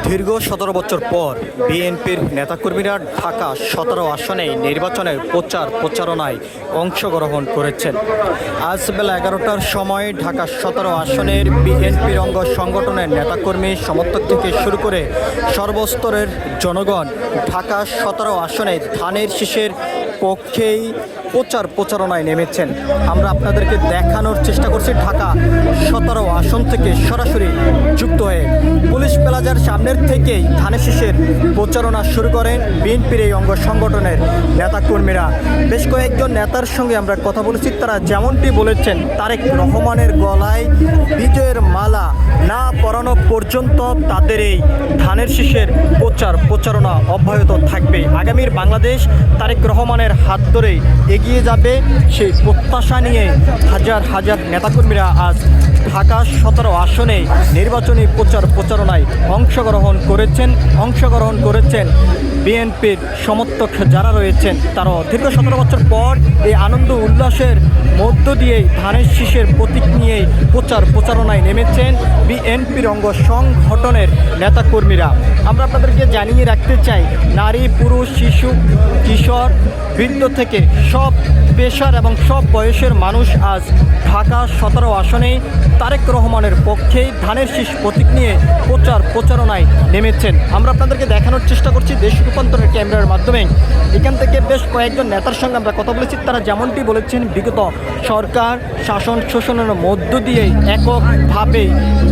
দীর্ঘ 17 বছর পর বিএনপির নেতাকর্মীরা ঢাকা 17 আসনে নির্বাচনের প্রচারণায় অংশগ্রহণ করেছেন। আজ বেলা 11টার সময় ঢাকা 17 আসনের বিএনপির অঙ্গ সংগঠনের নেতাকর্মী সমর্থক থেকে শুরু করে সর্বস্তরের জনগণ ঢাকা 17 আসনে ধানের শীষের পক্ষেই প্রচারণায় নেমেছেন। আমরা আপনাদেরকে দেখানোর চেষ্টা করছি ঢাকা 17 আসন থেকে সরাসরি যুক্ত হয়ে পুলিশ প্লাজার সামনের থেকেই ধানের শীষের প্রচারণা শুরু করেন বিএনপির এই অঙ্গ সংগঠনের নেতাকর্মীরা। বেশ কয়েকজন নেতার সঙ্গে আমরা কথা বলেছি, তারা যেমনটি বলেছেন তারেক রহমানের গলায় বিজয়ের মালা না পরানো পর্যন্ত তাদের এই ধানের শীষের প্রচারণা অব্যাহত থাকবে। আগামীর বাংলাদেশ তারেক রহমানের হাত ধরেই এগিয়ে যাবে, সেই প্রত্যাশা নিয়ে হাজার হাজার নেতাকর্মীরা আজ ঢাকা 17 আসনে নির্বাচনী প্রচারণায় অংশগ্রহণ করেছেন বিএনপির সমর্থক যারা রয়েছেন। তারাও দীর্ঘ 17 বছর পর এই আনন্দ উল্লাসের মধ্য দিয়েই ধানের শীষের প্রতীক নিয়েই প্রচারণায় নেমেছেন বিএনপির অঙ্গ সংগঠনের নেতাকর্মীরা। আমরা আপনাদেরকে জানিয়ে রাখতে চাই, নারী, পুরুষ, শিশু, কিশোর, বৃদ্ধ থেকে সব পেশার এবং সব বয়সের মানুষ আজ ঢাকা 17 আসনে তারেক রহমানের পক্ষেই ধানের শীষ প্রতীক নিয়ে প্রচারণায় নেমেছেন। আমরা আপনাদেরকে দেখানোর চেষ্টা করছি দেশ রূপান্তরের ক্যামেরার মাধ্যমে। এখান থেকে বেশ কয়েকজন নেতার সঙ্গে আমরা কথা বলেছি, তারা যেমনটি বলেছেন বিগত সরকার শাসন শোষণের মধ্য দিয়েই এককভাবে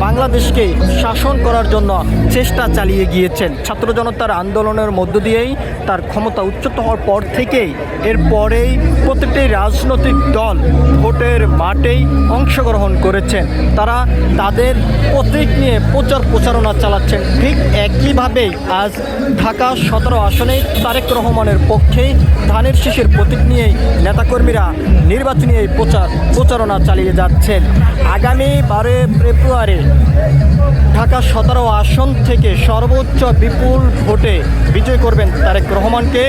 বাংলাদেশকে শাসন করার জন্য চেষ্টা চালিয়ে গিয়েছেন। ছাত্র জনতার আন্দোলনের মধ্য দিয়েই তার ক্ষমতা উচ্চত হওয়ার পর থেকেই এরপরেই প্রত্যেকটি রাজনৈতিক দল ভোটের মাঠেই অংশগ্রহণ করেছেন। তারা তাদের প্রতীক নিয়ে প্রচারণা চালাচ্ছেন। ঠিক একইভাবেই আজ ঢাকা 17 আসনে তারেক রহমানের পক্ষেই ধানের শীষের প্রতীক নিয়েই নেতাকর্মীরা নির্বাচনী এই প্রচারণা চালিয়ে যাচ্ছেন। আগামী 12 ফেব্রুয়ারি ঢাকা 17 আসন থেকে সর্বোচ্চ বিপুল ভোটে বিজয় করবেন তারেক রহমানকে,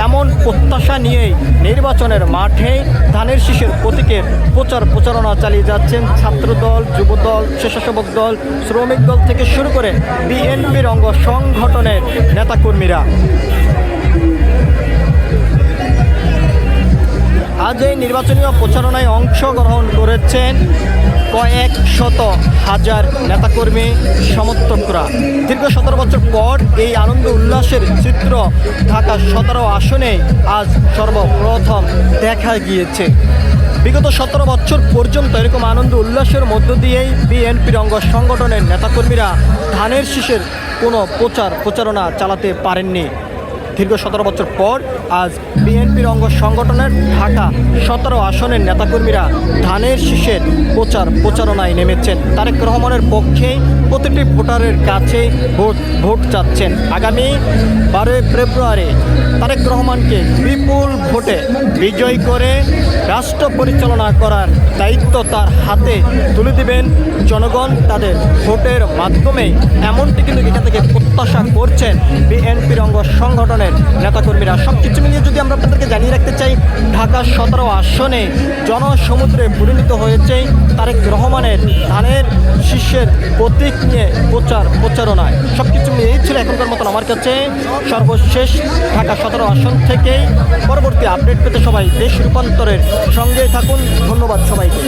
এমন প্রত্যাশা নিয়েই নির্বাচনের মাঠে ধানের শীষের প্রতীকের প্রচারণা চালিয়ে যাচ্ছেন ছাত্রদল, যুবদল, স্বেচ্ছাসেবক দল, শ্রমিক দল থেকে শুরু করে বিএনপির অঙ্গ সংগঠনের নেতাকর্মীরা। আজ এই নির্বাচনী প্রচারণায় অংশগ্রহণ করেছেন কয়েক শত হাজার নেতাকর্মী সমর্থকরা। দীর্ঘ 17 বছর পর এই আনন্দ উল্লাসের চিত্র ঢাকা 17 আসনে আজ সর্বপ্রথম দেখা গিয়েছে। বিগত 17 বছর পর্যন্ত এরকম আনন্দ উল্লাসের মধ্য দিয়েই বিএনপির অঙ্গ সংগঠনের নেতাকর্মীরা ধানের শীষের কোনো প্রচারণা চালাতে পারেননি। দীর্ঘ 17 বছর পর আজ বিএনপির অঙ্গ সংগঠনের ঢাকা 17 আসনের নেতাকর্মীরা ধানের শীষের প্রচারণায় নেমেছেন। তারেক রহমানের পক্ষে প্রতিটি ভোটারের কাছে ভোট চাচ্ছেন। আগামী 12 ফেব্রুয়ারি তারেক রহমানকে বিপুল ভোটে বিজয় করে রাষ্ট্র পরিচালনা করার দায়িত্ব তার হাতে তুলে দিবেন জনগণ তাদের ভোটের মাধ্যমে, এমনটি কিন্তু এখান থেকে প্রত্যাশা করছেন বিএনপির অঙ্গ সংগঠনের নেতাকর্মীরা। সব কিছু মিলিয়ে যদি আমরা আপনাদেরকে জানিয়ে রাখতে চাই, ঢাকা 17 আসনে জনসমুদ্রে পরিণত হয়েছে তারেক রহমানের ধানের শীষের প্রতীক নিয়ে প্রচারণায়। সব কিছু মিলিয়ে এই ছিল এখনকার মতন আমার কাছে সর্বশেষ ঢাকা 17 আসন থেকেই। পরবর্তী আপডেট পেতে সবাই দেশ রূপান্তরের সঙ্গে থাকুন। ধন্যবাদ সবাইকে।